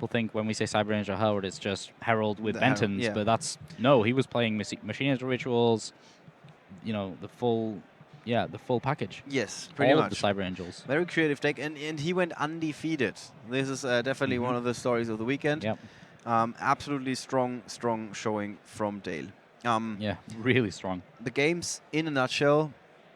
people think when we say Cyber Angel Herald, it's just Herald with The Herald, Benton's, yeah. but that's no. He was playing Machinist Rituals, you know, the full package. Yes, pretty All much. of the Cyber Angels. Very creative deck, and he went undefeated. This is definitely one of the stories of the weekend. Yep. Absolutely strong showing from Dale. Yeah, really strong. The games, in a nutshell,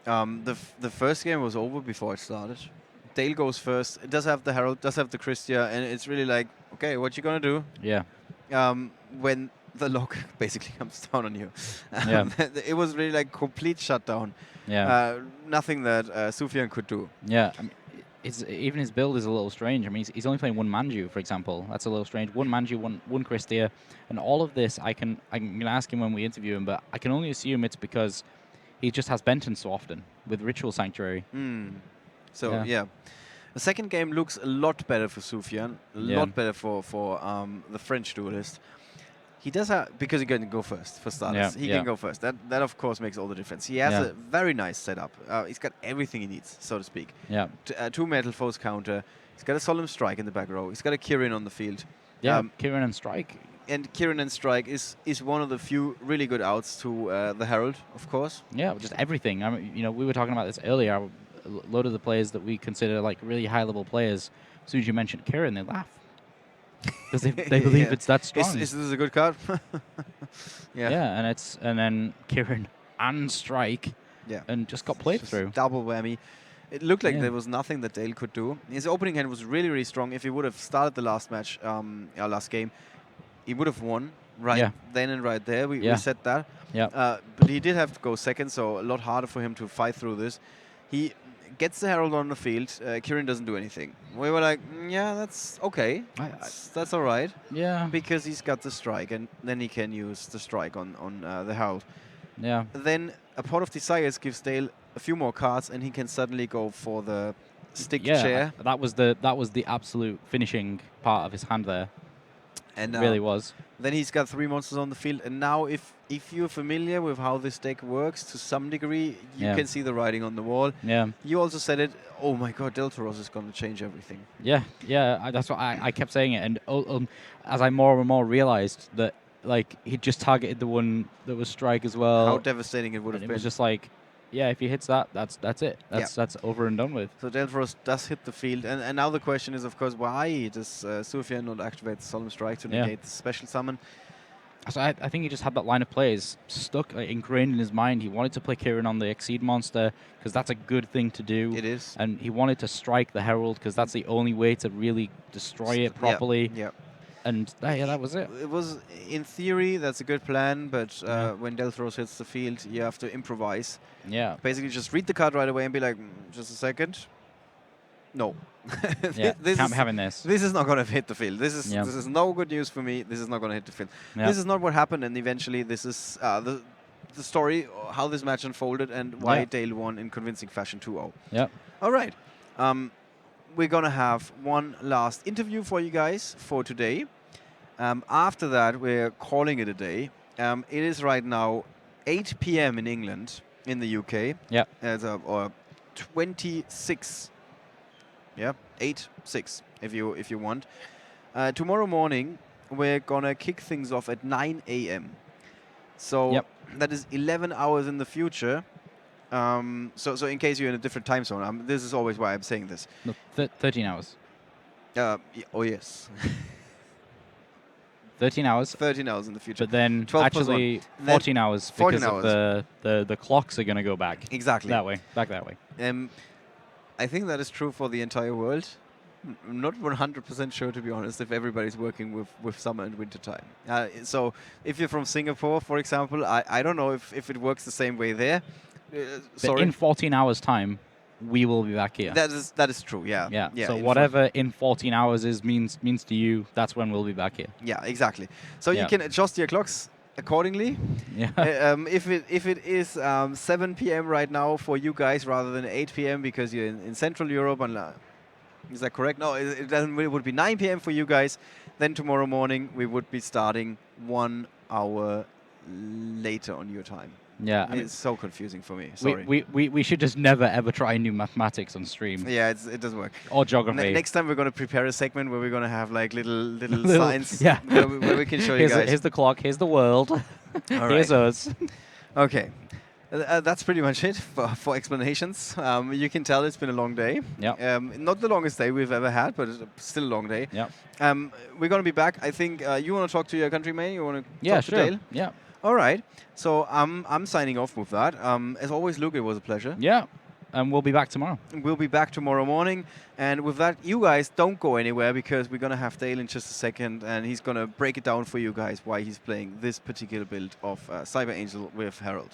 the first game was over before it started. Dale goes first. It does have the Herald, does have the Christia, and it's really like, okay, what you gonna do? Yeah. When the lock basically comes down on you. Yeah. It was really like complete shutdown. Yeah. Nothing that Sufjan could do. Yeah. I mean, even his build is a little strange. I mean, he's only playing one Manju, for example. That's a little strange. One Manju, one Christia, and all of this. I'm gonna ask him when we interview him, but I can only assume it's because he just has Benton so often with Ritual Sanctuary. So yeah. The second game looks a lot better for Sufjan, a lot better for the French duelist. He does have, because he can go first, for starters. He can go first. That of course makes all the difference. He has a very nice setup. He's got everything he needs, so to speak. Yeah. Two Metal Foes counter. He's got a Solemn Strike in the back row. He's got a Kirin on the field. Yeah, Kirin and Strike. And Kirin and Strike is one of the few really good outs to the Herald, of course. Yeah, just everything. I mean, you know, we were talking about this earlier. A load of the players that we consider like really high-level players, as soon as you mention Kirin, they laugh. Because they believe it's that strong. Is this a good card? Yeah, and then Kirin and Strike, and just got played through. Double whammy. It looked like there was nothing that Dale could do. His opening hand was really, really strong. If he would have started the last match, last game, he would have won then and right there. We said that. Yeah. But he did have to go second, so a lot harder for him to fight through this. He gets the Herald on the field. Kirin doesn't do anything. We were like, yeah, that's okay. That's all right. Yeah. Because he's got the Strike, and then he can use the Strike on the Herald. Yeah. Then a Pot of Desires gives Dale a few more cards, and he can suddenly go for the stick chair. That was the absolute finishing part of his hand there. And really was. Then he's got 3 monsters on the field, and now if you're familiar with how this deck works to some degree, you can see the writing on the wall. Yeah. You also said it. Oh my God, Deltaros is going to change everything. Yeah, yeah. That's what I kept saying it, and as I more and more realized that, like, he just targeted the one that was Strike as well. How devastating it would have been. It was just like, yeah, if he hits that, that's it. That's over and done with. So Deltaros does hit the field, and now the question is, of course, why does Sufjan not activate the Solemn Strike to negate the special summon? So I think he just had that line of plays stuck, ingrained in his mind. He wanted to play Kirin on the Exceed monster because that's a good thing to do. It is. And he wanted to strike the Herald because that's the only way to really destroy it properly. Yeah. And that was it. It was, in theory, that's a good plan, but when Deltaros hits the field, you have to improvise. Yeah. Basically, just read the card right away and be like, just a second. No. Can't be having this. This is not going to hit the field. This is no good news for me. This is not going to hit the field. This is not what happened, and eventually this is the story, how this match unfolded, and why Dale won in convincing fashion 2-0. Yeah. All right. We're going to have one last interview for you guys for today. After that, we're calling it a day. It is right now 8 p.m. in England, in the UK. Yeah. Or 26. Yeah, 8-6 if you want. Tomorrow morning, we're going to kick things off at 9 a.m. So that is 11 hours in the future. So in case you're in a different time zone, this is always why I'm saying this. No, 13 hours. Oh, yes. 13 hours. 13 hours in the future. But then actually 14 hours because of the clocks are going to go back. Exactly. Back that way. I think that is true for the entire world. I'm not 100% sure, to be honest, if everybody's working with summer and winter time. So if you're from Singapore, for example, I don't know if it works the same way there. But in 14 hours' time, we will be back here. That is true, yeah. Yeah. So whatever in 14 hours means to you, that's when we'll be back here. Yeah, exactly. So you can adjust your clocks accordingly. Yeah. If it is 7 p.m. right now for you guys rather than 8 p.m. because you're in Central Europe, is that correct? No, it doesn't. It would be 9 p.m. for you guys. Then tomorrow morning we would be starting 1 hour later on your time. Yeah, I mean, It's so confusing for me. Sorry. we should just never ever try new mathematics on stream Yeah, it doesn't work. or geography. Next time we're going to prepare a segment where we're going to have like little science yeah. where we can show you guys. Here's the clock. Here's the world. All Here's right. us. Okay. That's pretty much it for explanations. You can tell it's been a long day. Yeah. Not the longest day we've ever had, but it's still a long day. Yeah. We're going to be back. I think you want to talk to your countryman? You want to talk to sure. Dale? Yeah. All right. So I'm signing off with that. As always, Luke, it was a pleasure. Yeah. And we'll be back tomorrow. We'll be back tomorrow morning. And with that, you guys don't go anywhere because we're going to have Dale in just a second. And he's going to break it down for you guys why he's playing this particular build of Cyber Angel with Herald.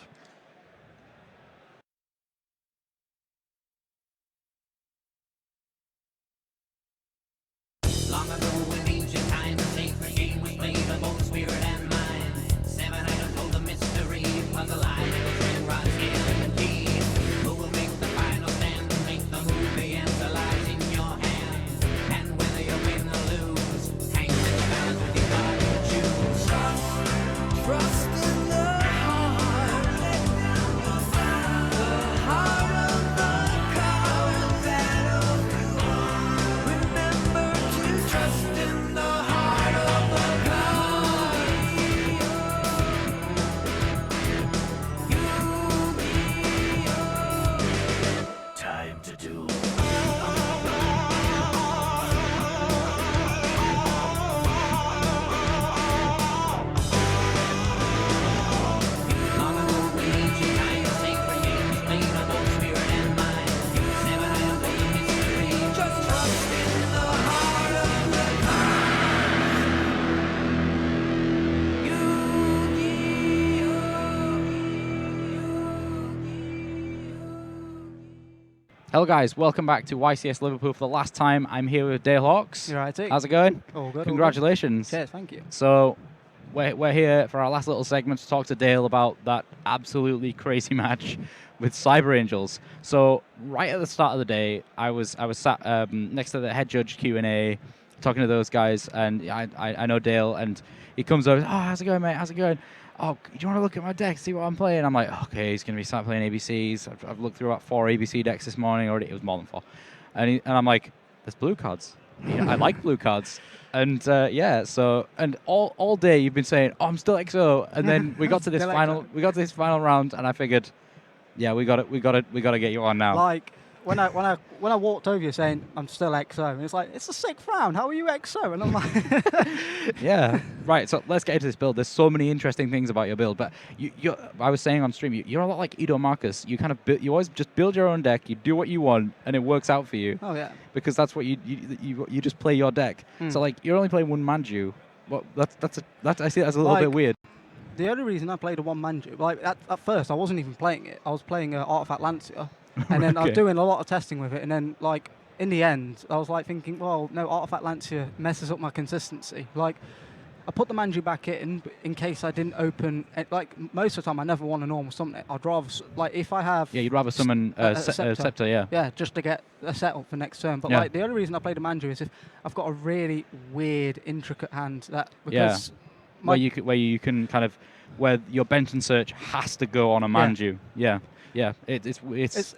Long ago in ancient times, a sacred game was played on both spirit and mind. Seven items hold the mystery, puzzle line, string rod, scale, and key. Who will make the final stand? Make the move, the answer lies in your hand. And whether you win or lose, hangs in the balance with your heart to choose. Trust in the heart of the card that'll do. Remember to trust in the heart of the card. Time to do. Long ago in ancient times, sacred games played on both spirit and mind. Seven items hold the mystery. Just trust in the heart of the Hello, guys. Welcome back to YCS Liverpool for the last time. I'm here with Dale Hawks. You're right, How's it going? all good. Congratulations. Cheers, thank you. So we're here for our last little segment to talk to Dale about that absolutely crazy match with Cyber Angels. So right at the start of the day, I was sat next to the head judge Q&A, talking to those guys, and I know Dale, and he comes over. Oh, how's it going, mate? How's it going? Oh, do you want to look at my deck, see what I'm playing? I'm like, okay, he's going to be start playing ABCs. I've looked through about 4 ABC decks this morning already. It was more than 4. And I'm like, there's blue cards. I like blue cards. And yeah, so and all day you've been saying, oh, I'm still XO, and then we got to this final round, and I figured, yeah, we got to get you on now. Like when I walked over you saying I'm still XO, and it's like it's the 6th round. How are you XO? And I'm like, Yeah, right. So let's get into this build. There's so many interesting things about your build, but I was saying on stream, you're a lot like Ido Marcus. You kind of you always just build your own deck. You do what you want, and it works out for you. oh yeah. Because that's what you just play your deck. So like you're only playing one Manju. Well, I see that as a little bit weird. The only reason I played a one Manju, like at first I wasn't even playing it. I was playing Artifact Lancia, and then I was Okay. doing a lot of testing with it, and then like in the end I was like thinking, well, no, Artifact Lancia messes up my consistency. Like I put the Manju back in case I didn't open. Like most of the time, I never want a normal summon it. I'd rather like if I have. Yeah, you'd rather summon Scepter, yeah. Yeah, just to get a setup for next turn. But Yeah. like the only reason I played a Manju is if I've got a really weird, intricate hand that because Where you can kind of where your Benton search has to go on a Manju. Yeah. It's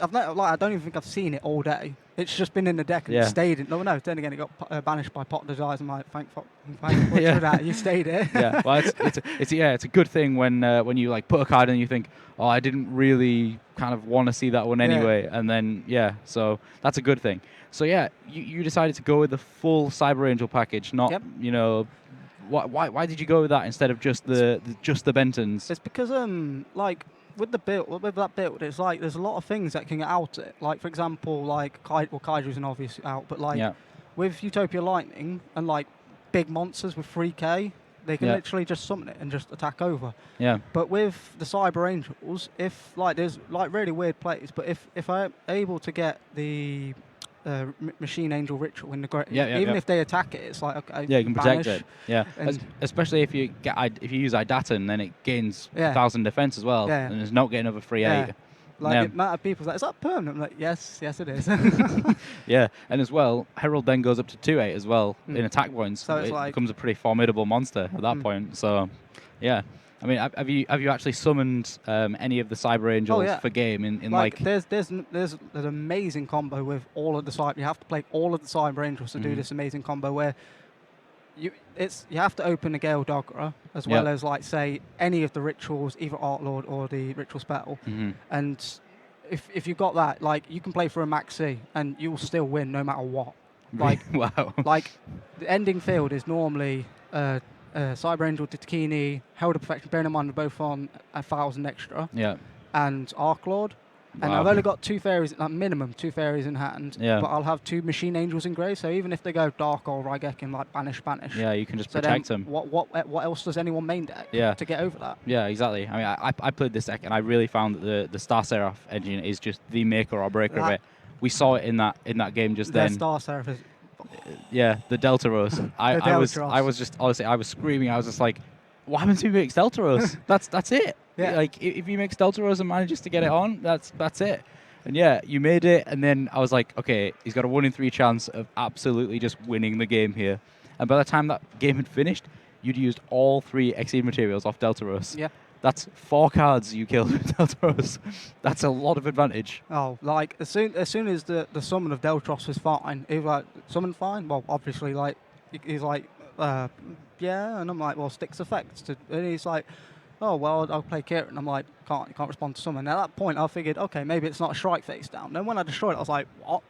I've not, like I don't even think I've seen it all day. It's just been in the deck and Yeah. it stayed in. No, then again, it got banished by Pot Desires. And I'm like, thank Yeah. for that. You stayed here. yeah. Well, it's a good thing when you like put a card in and you think, oh, I didn't really kind of want to see that one anyway, and then so that's a good thing. So yeah, you decided to go with the full Cyber Angel package, not Yep. why did you go with that instead of just the Bentons? It's because like with that build, it's like there's a lot of things that can get out it. Like for example, like Kaiju's an obvious out, but like Yeah. with Utopia Lightning and like big monsters with 3k, they can Yeah. literally just summon it and just attack over. Yeah. But with the Cyber Angels, if like there's like really weird plays, but if I'm able to get the Machine Angel Ritual in the even if they attack it, it's like okay, Yeah, you can protect banish. it. Yeah, And- especially if you use Idatan, then it gains Yeah. 1,000 defense as well, Yeah. and it's not getting over 3/8. Yeah. Like Yeah. the amount of people's like, is that permanent? I'm like, yes, it is. Yeah, and as well, Herald then goes up to 2/8 as well in attack points. So it's it like- becomes a pretty formidable monster at that point. So, yeah. I mean, have you actually summoned any of the Cyber Angels yeah. for game in Like, like? there's an amazing combo with all of the cyber. You have to play all of the Cyber Angels to do this amazing combo where you have to open the Gale Doggerer as well as like say any of the rituals, either Art Lord or the ritual spell, and if you got that, like you can play for a maxi and you'll still win no matter what. Like Wow. like the ending field is normally Cyber Angel, Titakini, Herald of Perfection, bearing in mind we're both on 1,000 extra, Yeah. and Arc Lord. And Wow. I've only got 2 fairies, like minimum 2 fairies in hand, Yeah. but I'll have 2 Machine Angels in grey, so even if they go Dark or Raigeki, like banish. Yeah, you can just So protect then them. what else does anyone main deck Yeah. to get over that? Yeah, exactly. I mean, I played this deck and I really found that the Star Seraph engine is just the maker or breaker of That- it. We saw it in that game just Their then. Star Seraph is Yeah, the Delta Rose. I Delta was just honestly I was screaming. I was just like, what happens if he makes Delta Rose? that's it. Yeah. Like if he makes Delta Rose and manages to get it on, that's it. And yeah, you made it, and then I was like, okay, he's got a 1 in 3 chance of absolutely just winning the game here. And by the time that game had finished, you'd used all 3 Exceed materials off Delta Rose. Yeah. That's 4 cards you killed with Delta Rose. That's a lot of advantage. Oh, like as soon as the summon of Deltros was fine, he was like, summon fine? Well, obviously, like, he's like, yeah, and I'm like, well, sticks effects. And he's like, oh, well, I'll play Kieran. I'm like, you can't respond to summon. At that point, I figured, okay, maybe it's not a strike face down. Then when I destroyed it, I was like, what?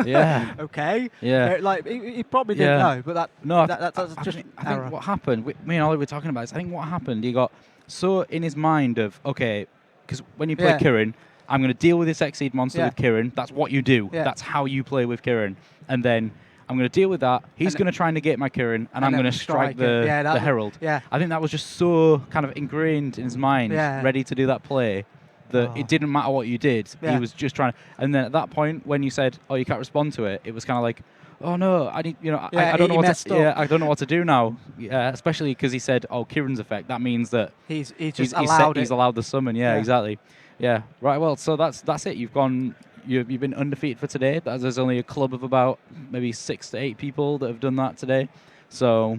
Yeah. Okay. Yeah. Like, he probably didn't know, but that's I just think error. what happened, me and Ollie were talking about this, I think what happened, he got so in his mind of, okay, because when you play Yeah. Kieran, I'm going to deal with this Exceed monster Yeah. with Kieran. That's what you do. Yeah. That's how you play with Kieran. And then I'm going to deal with that. He's And going to try and negate my Kieran, and I'm then going to strike it. the, Yeah, the Herald. Yeah. I think that was just so kind of ingrained in his mind, Yeah. ready to do that play, that Oh. it didn't matter what you did. Yeah. He was just trying to. And then at that point, when you said, "Oh, you can't respond to it," it was kind of like, "Oh no, I need, Yeah, I don't he know what messed to, up. yeah, I don't know what to do now." Yeah, especially because he said, "Oh, Kieran's effect." That means that He's he's allowed he's it. allowed the summon. Yeah, Yeah. exactly. Yeah, right. Well, so that's it. You've been undefeated for today. There's only a club of about maybe 6 to 8 people that have done that today. So,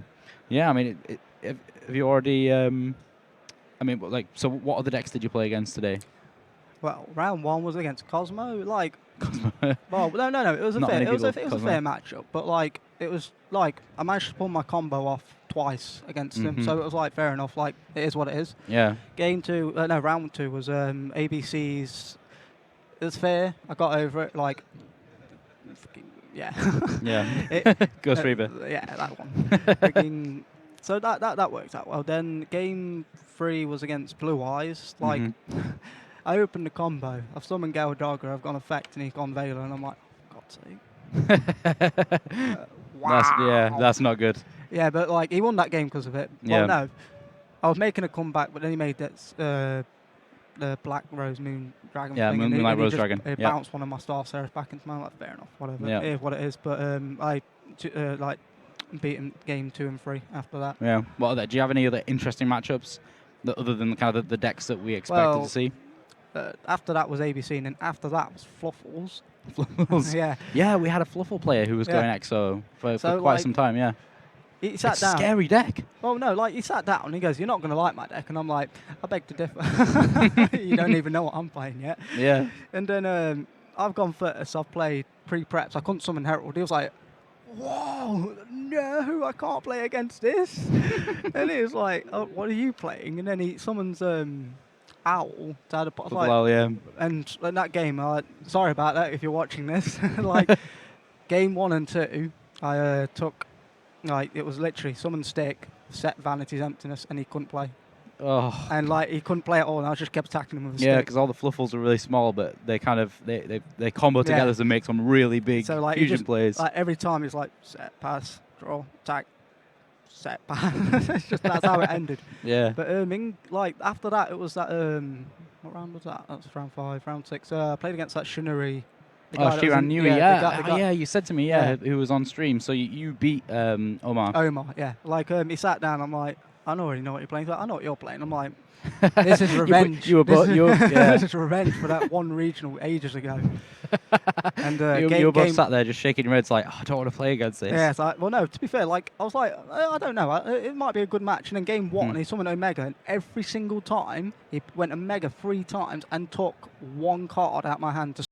yeah, I mean, have you already? I mean, like, so what other decks did you play against today? Well, round 1 was against Cosmo. Like, well, no. It was a Not fair. many It was a people Cosmo. fair matchup. But like, it was like I managed to pull my combo off twice against him. So it was like fair enough. Like, it is what it is. Yeah. Round 2 was ABC's. It was fair. I got over it. Like, yeah. Yeah. Ghost Reaver. Yeah, that one. So that worked out well. Then game 3 was against Blue Eyes. Like, I opened the combo. I've summoned Gale Dogger. I've gone Effect, and he's gone Veiler, and I'm like, God's sake. Wow. That's not good. Yeah, but like he won that game because of it. Yeah. Well, no, I was making a comeback, but then he made that the Black Rose Moon Dragon Yeah, thing. Moonlight Rose just, Dragon. He Yep. bounced one of my Star Seraphs back into my like, fair enough, whatever. Yep. It is what it is. But I like beat him game 2 and 3 after that. Yeah. Well, do you have any other interesting matchups other than kind of the decks that we expected to see? After that was ABC, and then after that was Fluffles. Fluffles. Yeah. Yeah, we had a Fluffle player who was Yeah. going EXO for So, quite like, some time. Yeah. He sat It's down. a scary deck. Well, no, like he sat down and he goes, "You're not going to like my deck," and I'm like, "I beg to differ. You don't even know what I'm playing yet." Yeah. And then I've gone first. I've played pre-preps. I couldn't summon Herald. He was like, "Whoa, no, I can't play against this." And he was like, "Oh, what are you playing?" And then he summons Owl to add a pot. Well, yeah. And in that game, sorry about that if you're watching this. Like game 1 and 2, I took. Like, it was literally summon stick, set Vanity's Emptiness, and he couldn't play. Oh. And, like, he couldn't play at all, and I just kept attacking him with a Yeah, stick. because all the Fluffles are really small, but they kind of they combo together to make some really big So, like, he fusion just, plays. like, every time he's like, set, pass, draw, attack, set, pass. It's just, that's how it ended. Yeah. But, like, after that, it was that, what round was that? That was round 5, round 6. I played against that Shinuri. Oh, Shiran Nui, yeah. you said to me, who was on stream. So you beat Omar. Omar, yeah. Like, he sat down, I'm like, I already know what you're playing. He's like, I know what you're playing. I'm like, this is revenge. you were This both- is- you were- yeah. This is revenge for that one regional ages ago. And You were both sat there just shaking your heads like, oh, I don't want to play against this. yeah, it's like, well, no, to be fair, like, I was like, I don't know, it might be a good match. And then game one, he summoned Omega, and every single time, he went Omega 3 times and took one card out my hand to